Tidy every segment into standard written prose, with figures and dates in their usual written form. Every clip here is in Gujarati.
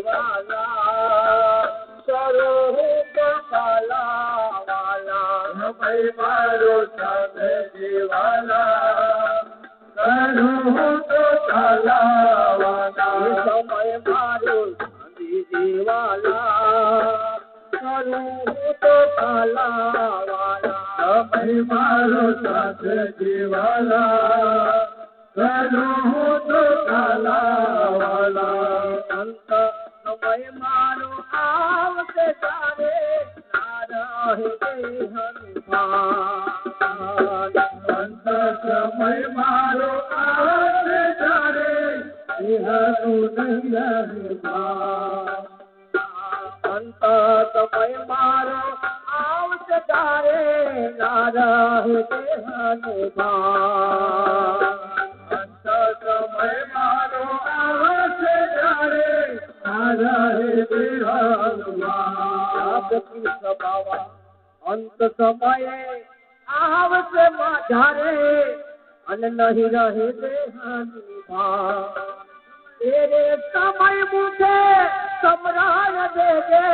જીવાલા કરો તો કાલા વાલા ભાઈ મારો સાથે જીવાલા કરું તો કાલા વાલા સમય મારો સાથે જીવાલા કરું તો કાલા વાલા સમય મારો સાથે જીવાલા કરું તો કાલા વાલા અંત સમય મારો આવશે તારે ના રહે હનુમાન અંત સમય મારો આવશે તારે અંત સમય મારો આવશે તારે ના રહે હનુમાન સમય મારો આવશે ત્યારે અંત સમયે આવશે જ્યારે અને નહીં રહે દેહાની એરે સમય મુખે સમરાય દેજે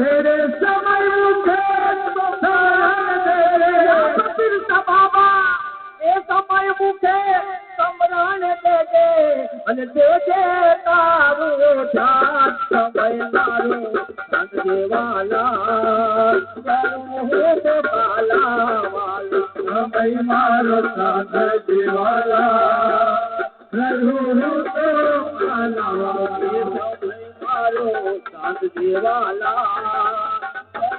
એરે સમય મુખે સમરાય દેજે બાબા એ સમય મુખે સમરણ દેજે અને દેજે તારું ધ્યાન સમય મારો દેવાલા કરું તો કાલા વાલા સમય મારો સાથ દેવાલા કરું તો કાલા વાલા સમય મારો સાથ દેવાલા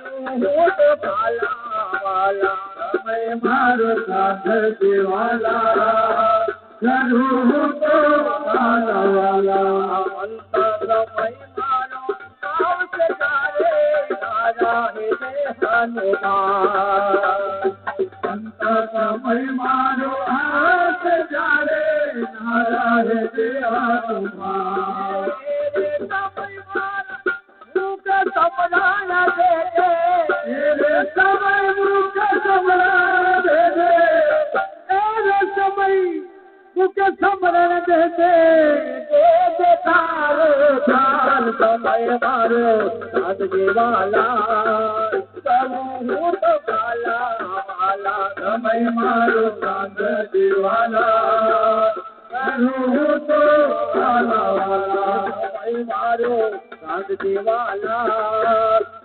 કરું તો કાલા વાલા સમય મારો સાથ દેવાલા કરું તો કાલા વાલા અંત સમય મારો આવશે તારે રાજા હે હનુમાન અંત સમય મારો આવશે તારે રાજા હે હનુમાન સમય મારો મુખ સમરાય દેજે સમય મુખ સમરાય દેજે સમય મુખ સમરણ દેજે તારો ધ્યાન સમય મારો સાથ દેવાલા કરું તો કાલા વાલા સમય મારો સાથ દેવાલા કરું તો કાલા વાલા સમય મારો સાથ દેવાલા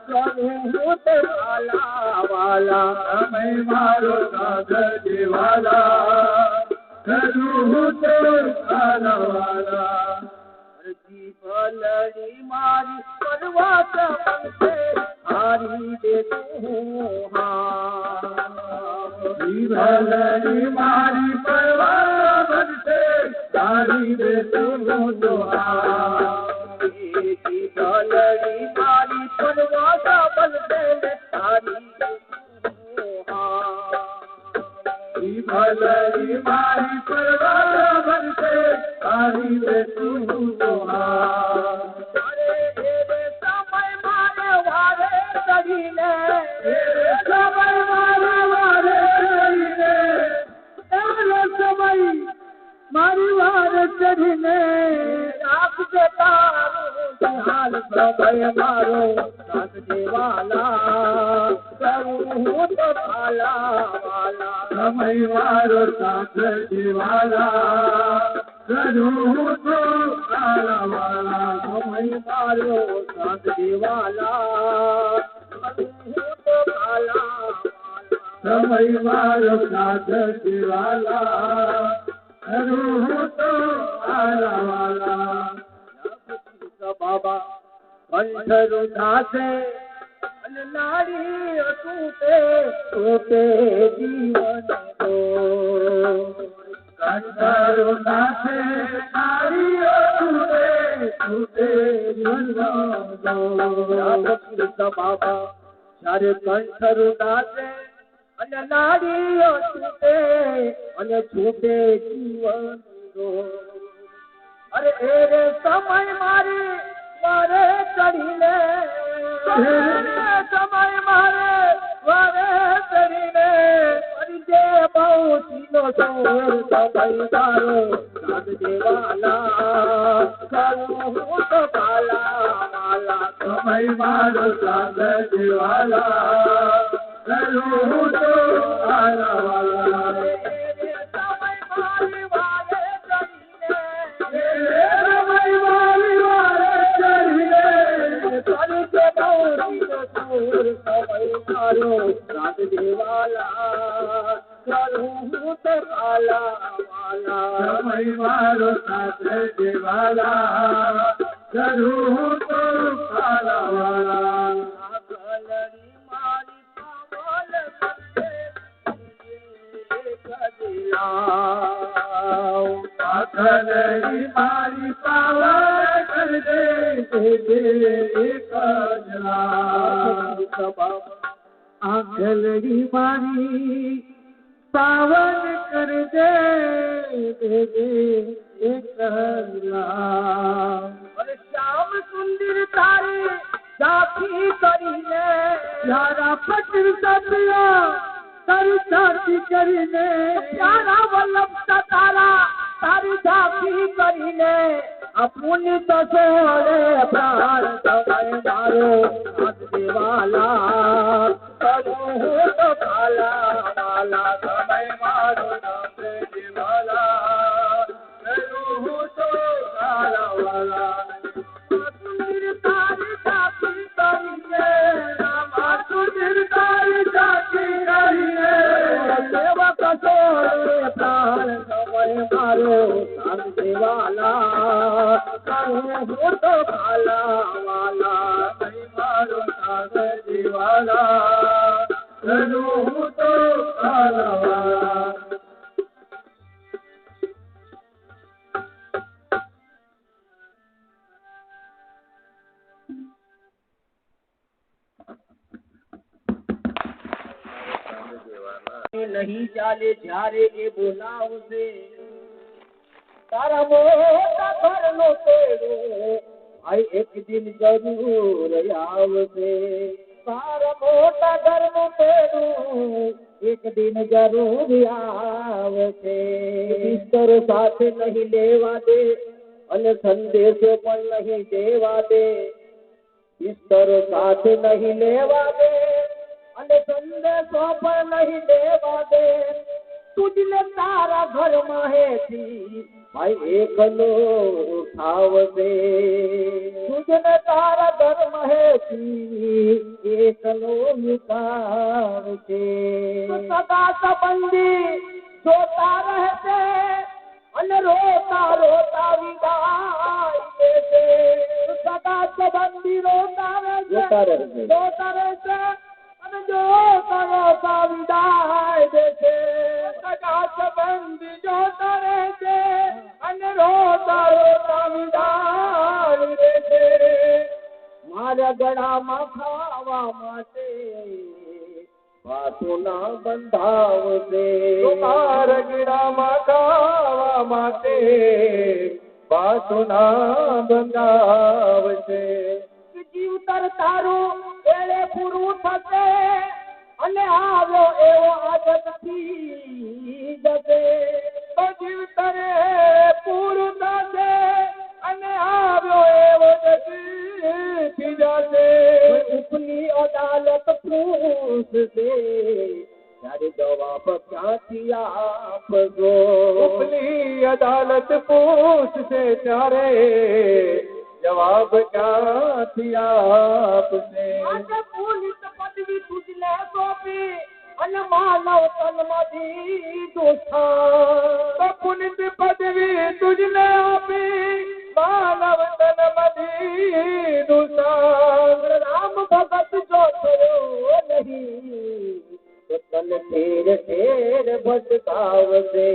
કરું તો કાલા વાલા સમય મારો સાથ દેવાલા કરું તો કાલા વાલા ભલડી મારી પર્વત બનશે હારી દે તું ભલડી મારી પર્વત બનશે હારી દે તું ભલડી મારી પર્વત બનશે હારી દે ભલડી મારી પર્વત બનશે હારી દે તું મારી વાર ચડીને રાખજે તારું ધ્યાન સમય મારો સાથ દેવાલા કરું તો કાલા વાલા સમય મારો સાથ દેવાલા કરું તો કાલા વાલા સમય મારો સાથ દેવાલા કરું તો કાલા સમય મારો સાથ દેવાલા બાબા કંઠરું થાશે અને નારી તૂટે તૂટે જીવન તો કંઠરું થાશે નારી તૂટે તૂટે જીવન તો બાબા જ્યારે કંઠરું થાશે અને નારીઓ છૂટે અને છૂટે જીવન અરે એ રે સમય મારી વારે ચડીને સમય મારે વારે ચડીને પરિજે બહુ સીનો સોર સમય તારો સાથ દેવાલા કરું તો કાલા સમય મારો સાથ દેવાલા કરું તો આલાવાલા साथ देवाला करूँ तो आलावाला समय मारो साथ देवाला करूँ तो आलावाला गलरी मारी पावल गलरी मारी पावल कर दे गलरी मारी पावन कर दे श्याम सुंदर तारी साथी करीने यारा पटर सतिया तारी साथी करीने यारा वल्लभ तारा तारी साथी करीने अपनी तो सोरे प्राण समय मारो साथ देवाला करूँ तो काला वाला समय मारो साथ देवाला करूँ तो काला वाला सुंदर तारी साथी करिए सुंदर तारी साथी करिए सेवक सोरे प्राण समय मारो साथ देवाला करूँ तो काला वाला नहीं मारो साथ देवाला करूँ तो काला वाला नहीं चाले જ્યારે એ બોલાવશે તારા મોટા ઘરનો તેડો ભાઈ એક દિન જરૂર આવશે તારા મોટા ઘરનો તેડો એક દિન જરૂર આવશે બિસ્તરો સાથે નહીં લેવા દે અને સંદેશો પણ નહીં દેવા દે બિસ્તરો સાથે નહીં લેવા દે અને સંદેશો પણ નહીં દેવા દે तुझने तारा घर माहेती भाई एकलो उठावदे तुझने तारा घर माहेती एकलो उठावदे सदा संबंधी जोता रहते અને રોતા રોતા વિદાય દેશે સદા સંબંધી રોતા રહેશે અને જોતા રોતા વિદાય દેશે સગા સંબંધી જોતા રહેશે અને રોતા રોતા વિદાય દેશે મારા ગળામાં ખાવા માટે વાતો ના બંધાવશે મારા ગળામાં ખાવા માટે વાતો ના બંધાવશે જીવતર તારું એળે પૂરું થશે અને આવ્યો એવો આદતથી જશે તો જીવતરે પૂરું થશે અને આવ્યો એવો જતી જશે ઉપલી અદાલત પૂછશે ત્યારે જવાબ ક્યાંથી આપજો ઉપલી અદાલત પૂછશે ત્યારે જવાબ ક્યાંથી આપશે પોલીસ પદવી તુજને સોંપી અને માનવ તનમાંથી દોષા પોલીસ પદવી તુજને આપી માનવ તનમાંથી દોષા રામ ભગત જો થયો નહીં તો તન ઠેર ઠેર ભટકાવશે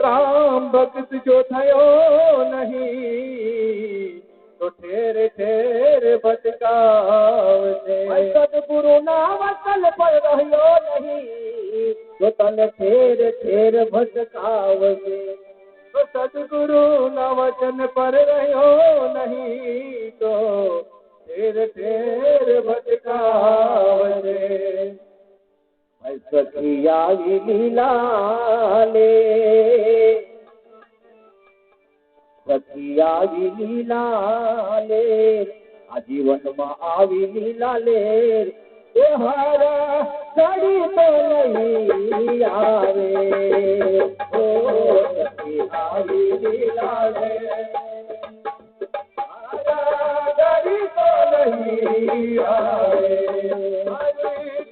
રામ ભગત જો થયો નહીં તો ઠેર ઠેર ભટકાવશે સદગુરુ ના વચન પર રહ્યો નહીં તો તને ઠેર ઠેર ભટકાવશે તો સદગુરુ ના વચન પર રહ્યો નહીં તો ઠેર ઠેર ભટકાવશે સખી આવી લીલા લે સખી આવી લીલા લે આ જીવનમાં આવી લીલા લેર એ હારા ઘડી તો નહીં આવે ઓ સખી આવી લીલા લેર હારા ઘડી તો નહીં આવે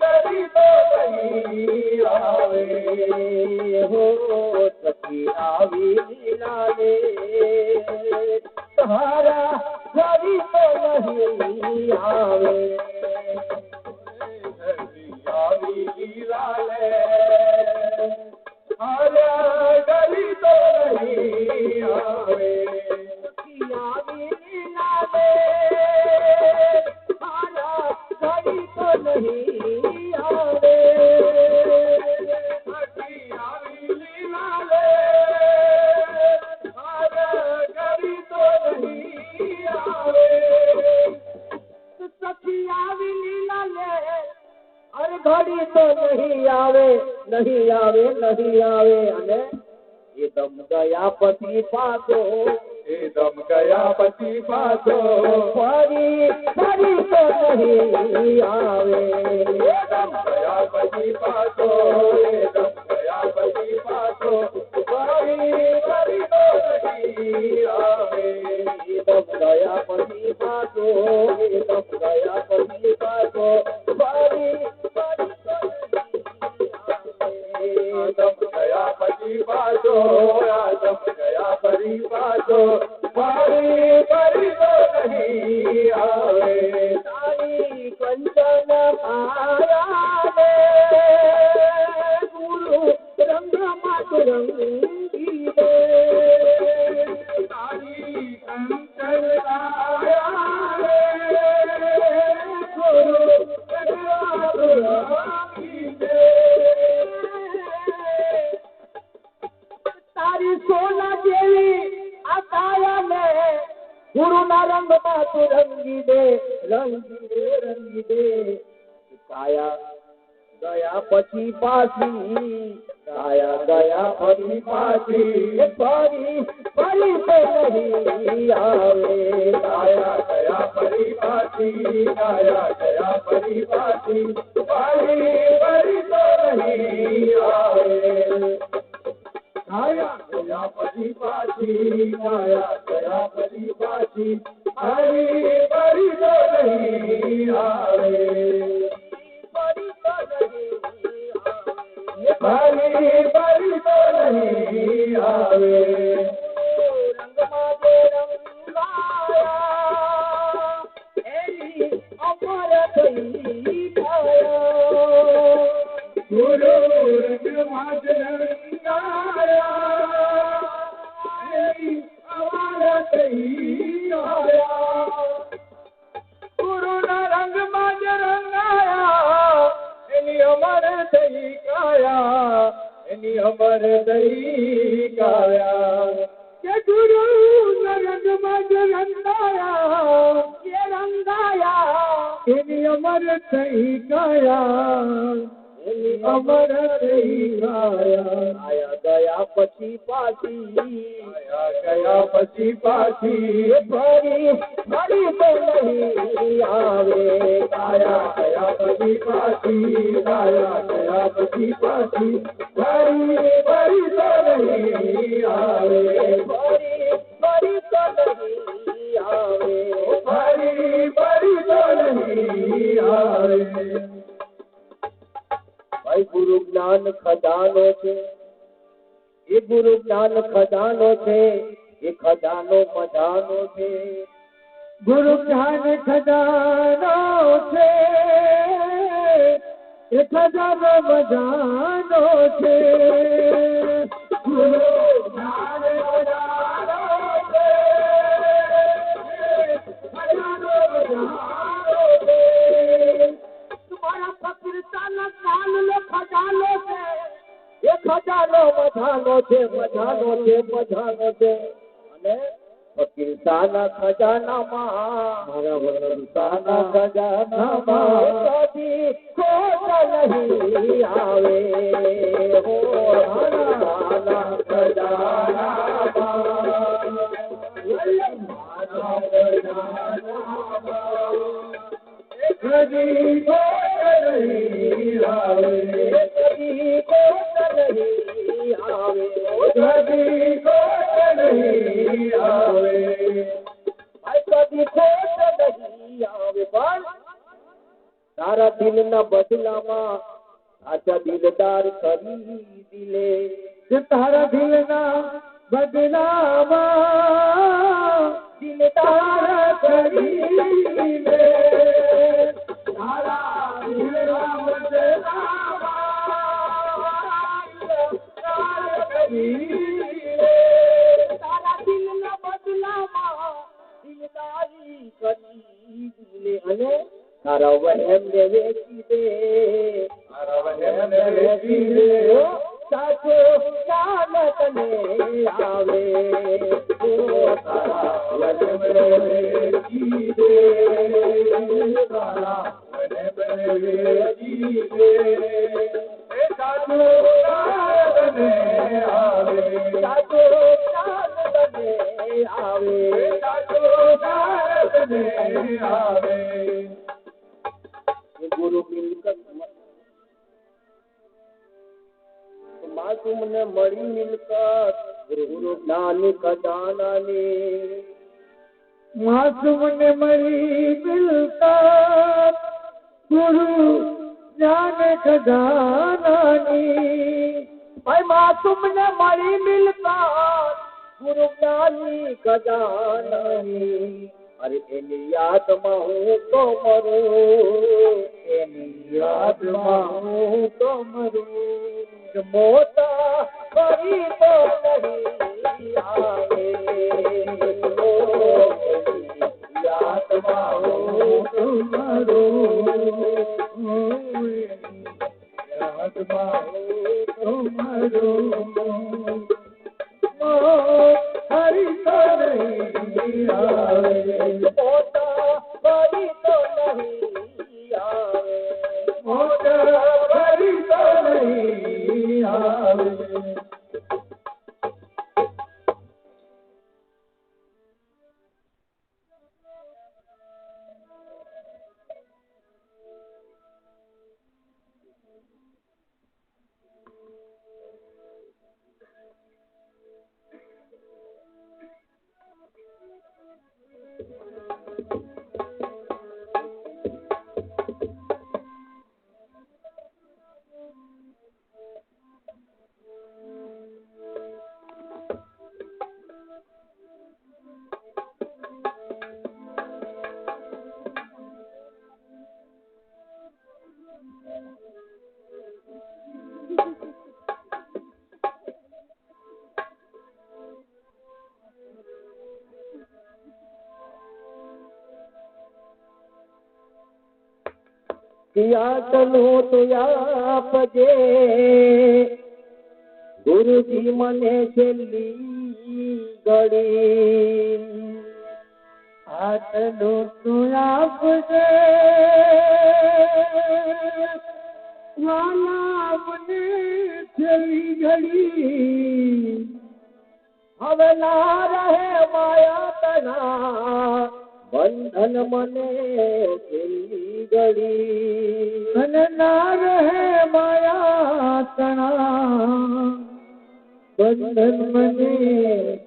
ઘડી તો નહીં આવે હો સખી આવી લીલા લેર હારા ઘડી તો નહીં આવે આવી લીલા લેર હારા ઘડી તો નહીં આવે આવી લીલા લેર હારા ઘડી તો નહીં આવે આવી લીલા લેર હારા ઘડી તો નહીં આવે સખી આવી લીલા લેર અરે ઘડી તો નહીં આવે નહીં આવે નહીં આવે અને એ દમ ગયા પછી પાછો એ દમ ગયા પછી પાછો ફરી ફરી તો નહીં આવે એ દમ ગયા પછી પાછો એ દમ ગયા પછી પાછો ફરી ફરી તો નહીં આવે એ દમ ગયા પછી પાછો એ દમ ગયા પછી પાછો ફરી દમ ગયા પછી પાછો દમ ગયા પછી પાછો ફરી ફરી તો નહીં આવે તારી કંચન માયા રે ગુરુ રંગ માત રંગી રે તારી કંચન માયા રે ગુરુ રંગી રે તારી સોના જેવી આ કાયા ને ગુરુના રંગમાં તું રંગી દે રંગી દે રંગી દે કાયા ગયા પછી પાછી કાયા ગયા પછી પાછી ફરી ફરી તો નહીં આવે કાયા ગયા પછી પાછી કાયા ગયા પછી પાછી ફરી ફરી તો નહીં આવે કાયા ગયા પછી પાછી કાયા ગયા પછી પાછી ફરી ફરી તો નહીં આવે ફરી તો નહીં આવે ફરી તો નહીં આવે રંગમાં જે રંગાયા એની અમર થઈ ગયા ગુરુ રંગમાં જે ગુરુના રંગમાં જ રંગાયા એની અમર થઈ કાયા એની અમર થઈ કાયા કે ગુરુના રંગમાં જ રંગાયા એ રંગાયા એની અમર થઈ કાયા એની અમર થઈ કાયા આયા ગયા પછી પાછી આયા ગયા પછી પાછી ફરી ફરી તો નહીં આવે આયા ગયા પછી પાછી આયા ગયા પછી પાછી ફરી ફરી તો નહીં આવે ફરી ફરી તો નહીં આવે ફરી ફરી તો નહીં આવે ભાઈ ગુરુ જ્ઞાન ખજાનો છે એ ગુરુ જ્ઞાન ખજાનો છે એ ખજાનો મજાનો છે ગુરુ જ્ઞાન ખજાનો છે એ ખજાનો મજાનો છે ગુરુ જ્ઞાન ખજાનો છે ખજાનો મજાનો છે તમારા ફકીરતાના કાલનો ખજાનો છે એ ખજાનો મજાનો છે મજાનો છે મજાનો છે અને ફકીરતાના ખજાનામાં મારા ફકીરતાના ખજાનામાં કદી ખોટ નહીં આવે હો મારા ખજાનામાં कभी खोट नहीं आवे, कभी खोट नहीं आवे, कभी खोट नहीं आवे, कभी खोट नहीं आवे। पर तारा दिलना बदलाમાં સાચા દિલદાર ખરીદી લે, તારા દિલના બદલામાં દિલદાર ખરીદી લે, તારા દિલના બદલામાં દિલદાર ખરીદી લે, તારા દિલના બદલામાં દિલદારી ખરીદી લે, અને તારા વહેમ ને વેચી દે, તારા વહેમ ને વેચી દે, સાચો ચાલ તને આવે, તારા વહેમ ને વેચી દે, તારા વહેમ ને વેચી દે, સાચો ચાલ તને આવે, સાચો ચાલ તને આવે, સાચો ચાલ તને આવે। गुरु मिलकत मासूम ने मड़ी मिलकत, गुरु ज्ञान खजाना ने, मासूम ने मड़ी मिलकत, गुरु ज्ञान खजाना ने, भाई मासूम ने मड़ी मिलकत, गुरु ज्ञानी खजाना ने, अरे एनी यादમાં હું તો મરું, એની યાદમાં હું તો મરું, મોટા ફરી તો નહીં આવે, યાદમાં હું તો મરું, યાદમાં હું તો મરું, ફરી તો નહીં આવે, મોટા ફરી તો નહીં આવે, મોટા ફરી તો નહીં આવે। किया चलो तो आपजे गुरुजी મને છેલ્લી ઘડી, આટલું તું આપજે વાલા મને છેલ્લી ઘડી, હવે ના રહે માયા તના બંધન મને છેલ્લી ઘડી, અને ના રહે માયા તણા બંધન મને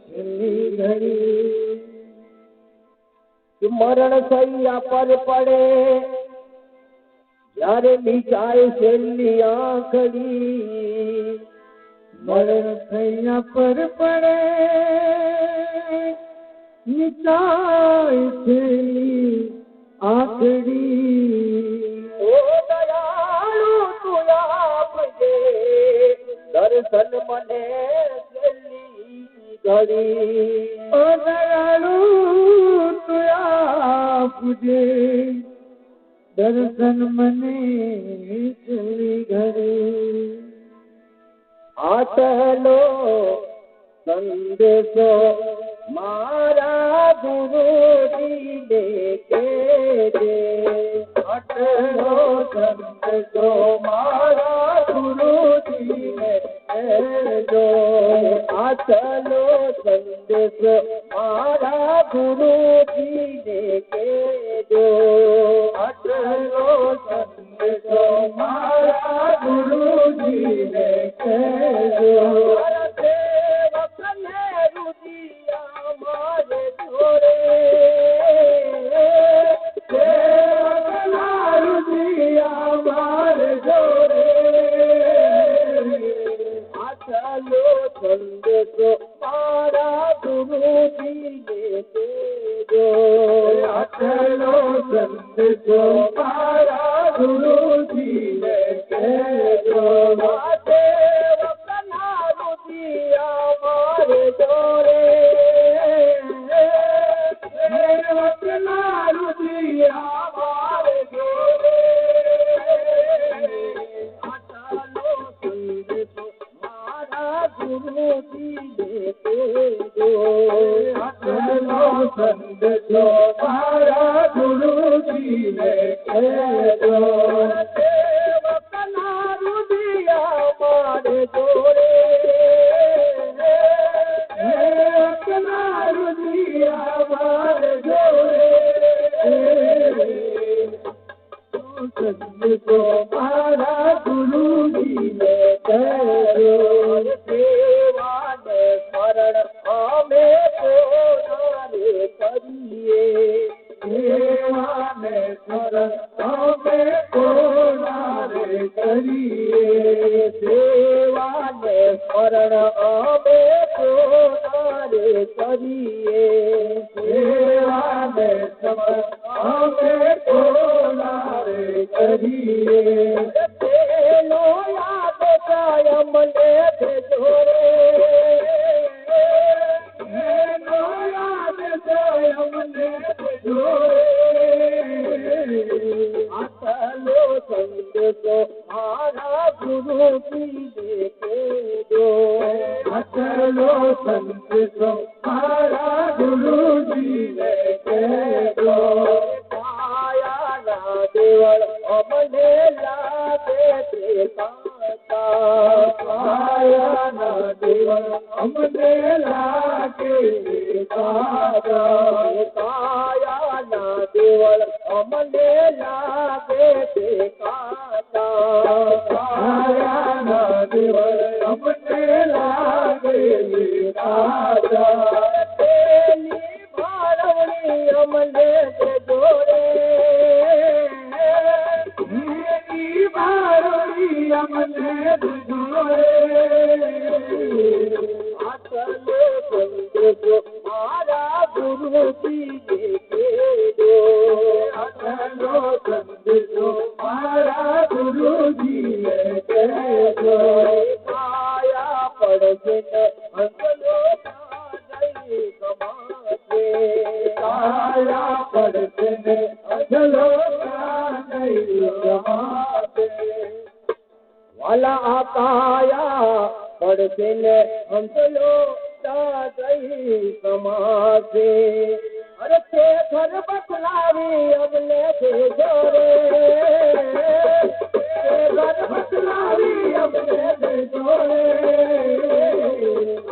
છેલ્લી ઘડી, મરણ સૈયા પર પડે જ્યારે નીચાય છેલ્લી આંખડી, મરણ સૈયા પર પડે નીચાય છેલ્લી આંખડી, ઓ દયાળુ તું આપજે દર્શન મને છેલ્લી ઘડી, ઓ દયાળુ તું આપજે દર્શન મને છેલ્લી ઘડી, આટલો સંદેશો મારા ગુરુજી ને કેજે, આટલો સંદેશો મારા ગુરુજી ને કેજો, આટલો સંદેશો મારા ગુરુજી ને કેજો, આટલો આટલો સંદેશો મારા ગુરુજીને કહેજો. સેવકને રુદિયા મારે જોડે, સેવકના રુદિયા મારે જોડે. આટલો સંદેશો મારા ગુરુજીને કહેજો. આટલો સંદેશો મારા ગુરુજીને કહેજો. સેવકના રુદિયા મારે જોડે, સેવકના રુદિયા મારે જોડે. આટલો સંદેશો મારા ગુરુજીને કહેજો. આટલો સંદેશો મારા ગુરુજીને કહેજો. સેવકના રુદિયા મારે જોડે, સેવકના રુદિયા મારે જોડે. સંદેશો મારા ગુરુજીને કહેજો. સેવાને સ્મરણ અમે કોનારે કરીએ, સેવાને સ્મરણ અમે કોનારે કરીએ. સેવાને સ્મરણ અમે કોનારે કરીએ, સેવાને સ્મરણ અમે કોનારે કરીએ. તેનો યાદ થાય મને ભેજો રે, તેનો યાદ થાય મને ભેજો રે. આટલો સંદેશો મારા ગુરુજીને કહેજો. આટલો સંદેશો મારા ગુરુજીને કહેજો. કાયાના દેવળ અમને લાગે છે કાકા, કાયાના દેવળ અમને લાગે છે કાકા. કાયાના દેવળ અમને લાગે છે કાકા. કાયાના દેવળ અમને લાગે છે કાકા. તેની ભાળવણી અમને જોડે, તેની ભાળવણી અમને જોડે. આટલો સંદેશો મારા ગુરુજીને કહેજો. આટલો સંદેશો મારા ગુરુજીને કહેજો. કાયા પડશે ને અંગલો જઈ સમાશે, કાયા પડશે ને અંગલો જઈ સમાશે. વાલા આ કાયા પડશે ને અંગલો જઈ સમાશે. અરે તે ઘર બદલાવી અમને ભેજો રે, તે ઘર બદલાવી અમને ભેજો રે.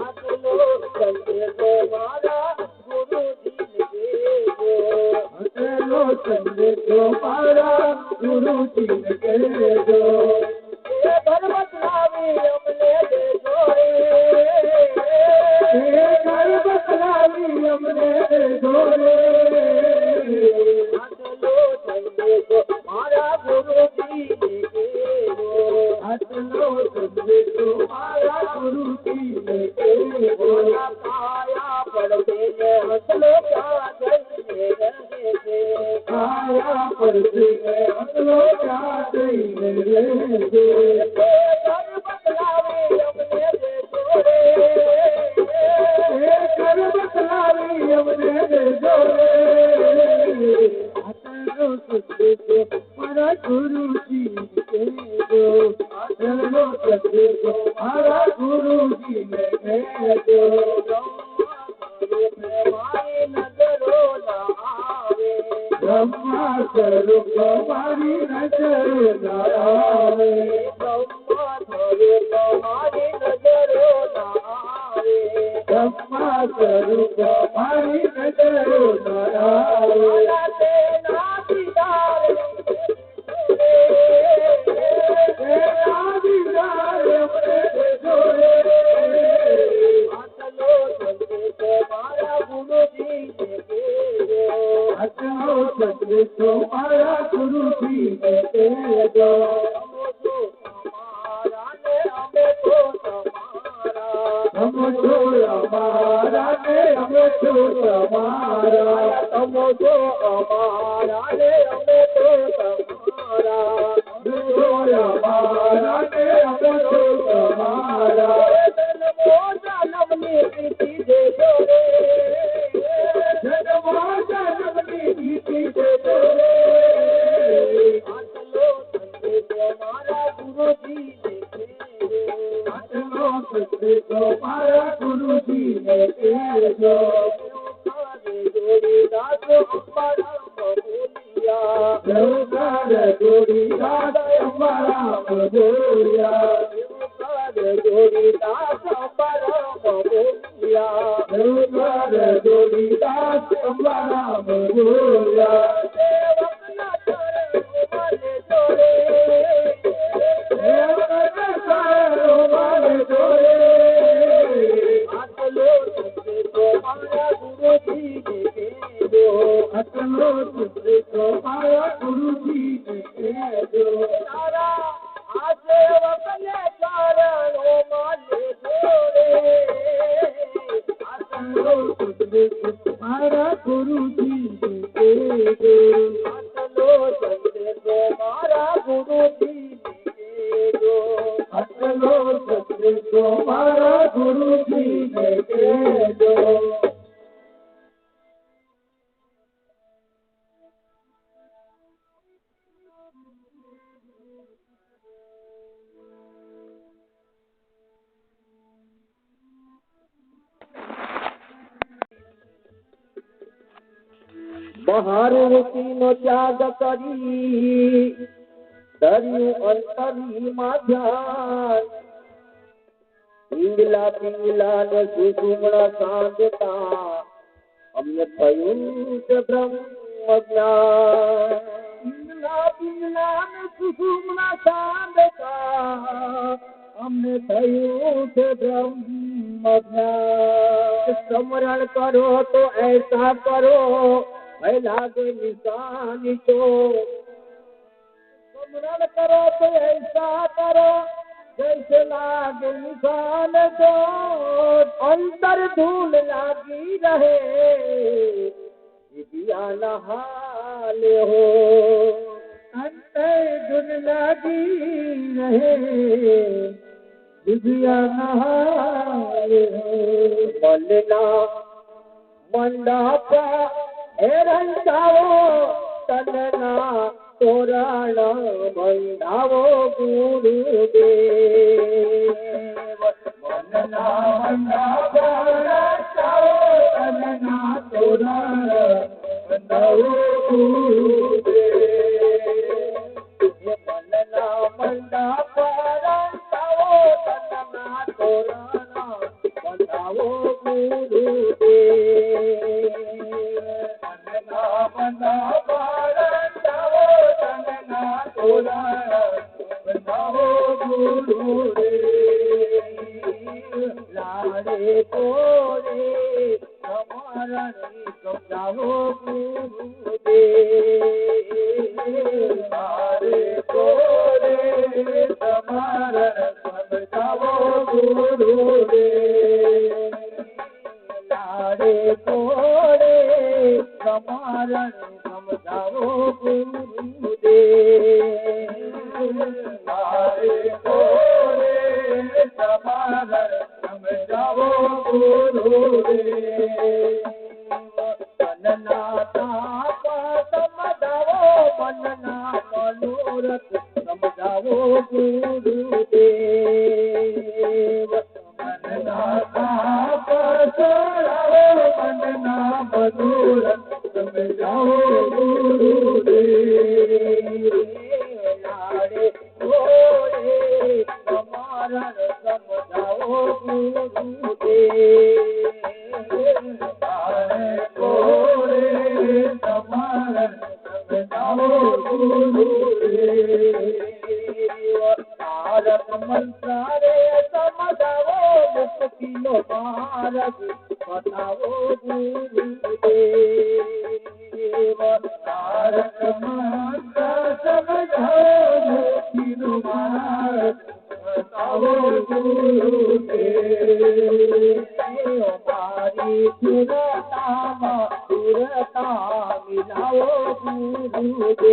આટલો સંદેશો મારા ગુરુજીને કહેજો. આટલો સંદેશો મારા ગુરુજીને કહેજો. તે ઘર બદલાવી અમને ભેજો રે, તે ઘર બદલાવી અમને ભેજો રે. આટલો સંદેશો મારા ગુરુજીને કહેજો. આટલો સંદેશો મારા ગુરુજીને કહેજો. કાયા પડશે ને હસલો ક્યાં જઈને રહે છે, કાયા પડશે ને હસલો ક્યાં જઈને રહે છે. ઘર બદલાવી અમને ભેજો રે, ઘર બદલાવી અમને ભેજો રે. આટલો સંદેશો મારા ગુરુજીને કહેજો. આટલો સંદેશો મારા ગુરુજીને કહેજો. મારી નજરો ના આવે, બ્રહ્મા સ્વરૂપ મારી નજરો ના આવે. બ્રહ્મા સ્વરૂપ મારી નજરો ના આવે, બ્રહ્મા સ્વરૂપ મારી નજરો ના આવે. આટલો સદગુરુ તો મારા ગુરુજી ને કહેજો. તમે છો અમારા ને અમે છો તમારા. તમે છો અમારા ને અમે છો તમારા. તમે છો અમારા ને અમે છો તમારા. જન્મો જન્મની પ્રીતિ દેજો રે. જન્મો જન્મની પ્રીતિ દેજો રે. આટલો સંદેશો મારા ગુરુજી તો મારા ગુરુજી ને કહેજો. જોડીદાસ અમારા બોલિયા. જોડીદાસ અમારા બોલિયા. જોડીદાસ અમારા બોલિયા. જોડીદાસ અમારા બોલિયા. મહારુચિનો ત્યાગ કરી ધર્યું અંતરીમાં ધ્યાન. પીંગલા પીંગલા ને સુષુમ્ણા સાંધતા અમને થયું છે બ્રહ્મ જ્ઞાન. પીંગલા પીંગલા ને સુષુમ્ણા સાંધતા અમને થયું છે બ્રહ્મ જ્ઞાન. સ્મરણ કરો તો ऐसा કરો लागे निशानी तो. स्मरण करो तो ऐसा करो जैसे लागे निशान तो. अंतर धूल लागी रहे दिया नहाल हो. अंतर धूल लागी रहे दिया नहाल हो. मलना मंडपा રંધાવો તનના તોરણ બંધાવો ગુરુદેવ. મનના બંધાવો તનના તોરણ બંધાવો ગુરુદેવ. મનના મંડપ રંધાવો તનના તોરણ બંધાવો ગુરુદેવ. લાડે કોરે તમારા સમજાવો ગુરુદેવ. લાડે કોરે તમારા સમજાવો ગુરુદેવ. લાડે કોરે તમારા સમજાવો ગુરુદેવ. લાડે કોરે તમારા સમજાવો ગુરુદેવ. મનના તાપ સમજાવો મનના મનોરથ સમજાવો ગુરુદેવ. મનના તાપ છોડાવો મનના મનોરથ સમજાવો ગુરુદેવ. લાડે કોરે તમારા સમજાવો ગુરુદેવ. લાડે કોરે તમારા સમજાવો ગુરુદેવ. તારક મંત્ર રે સમજાવો મુક્તિનો માર્ગ બતાવો ગુરુદેવ. તારક મંત્ર સમજાવો મોતીનો માર્ગ બતાવો ગુરુદેવ મારી સુરતામાં સુરતા મિલાવો ગુરુદેવ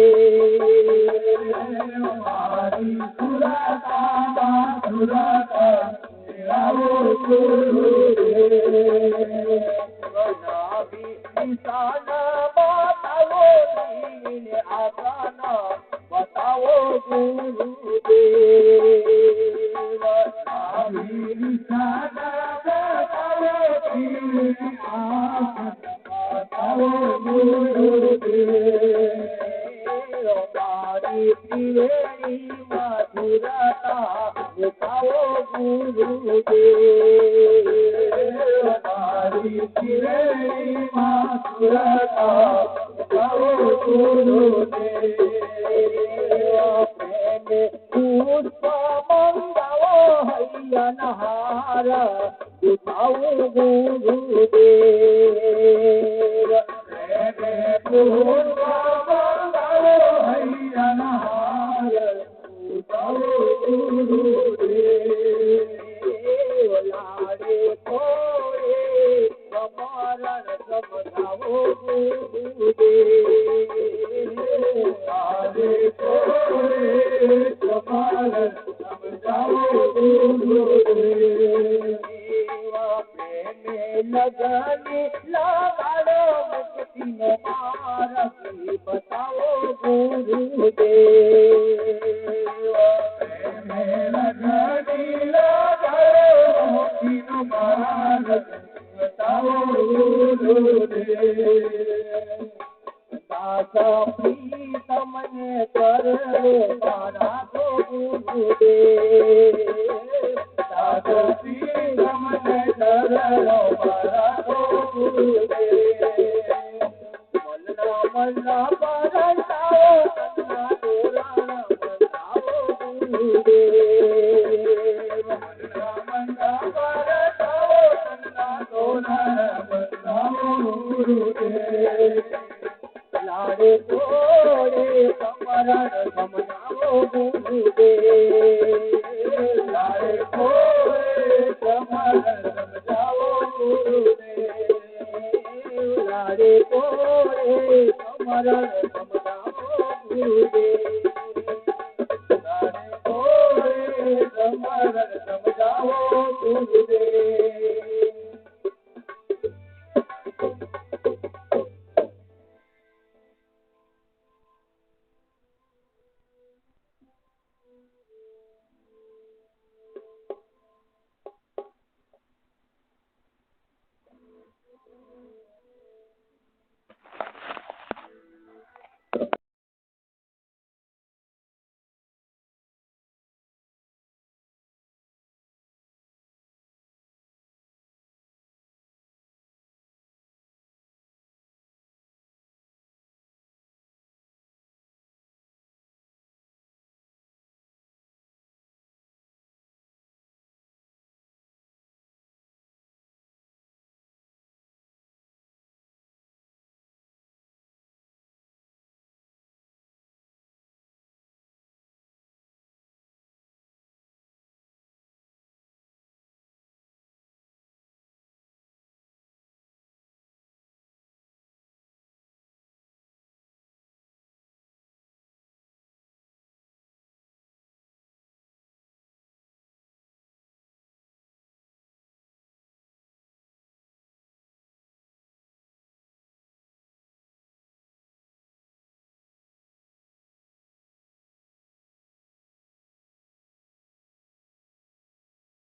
મારી સુરતામાં સુરતા મિલાવો ગુરુદેવ બનાવી નિશાના બતાવો દીને આગાના બતાવો ગુરુદેવ બનાવી નિશાના બતાવો દીને આગાના બતાવો ગુરુદેવ મારી ત્રિવેણી મધુરતા બતાવો ગુરુદેવ મારી ત્રિવેણી મધુરતા બતાવો ગુરુદેવ પુષ્પ મંગાવો હૈયાનહાર બતાવો ગુરુદેવ પુષ્પ મંગાવો હૈયાનહાર બતાવો ગુરુદેવ લાડે કોરે કમરણ સમજાવો ગુરુદેવ લાડે કોરે કમરણ સમજાવો ગુરુદેવ પ્રેમે લગની લગાડો મુક્તિનો માર્ગ બતાવો ગુરુદેવ પ્રેમે લગની લગાડો મુક્તિનો માર્ગ બતાવો ગુરુદેવ દાસ પ્રીતમને કરવો મારા ગુરુદેવ દાસ પ્રીતમને કરવો મારા ગુરુદેવ મનના મનના પરંતાઓ મનના તોરણ બતાવો ગુરુદેવ મનના મનના પરંતાઓ મનના તોરણ બતાવો ગુરુદેવ લાડે કોડે કમરણ સમજાવો ગુરુદેવ લાડે કોડે કમરણ સમજાવો ગુરુદેવ લાડે કોડે કમરણ સમજાવો ગુરુદેવ લાડે કોડે કમરણ સમજાવો ગુરુદેવ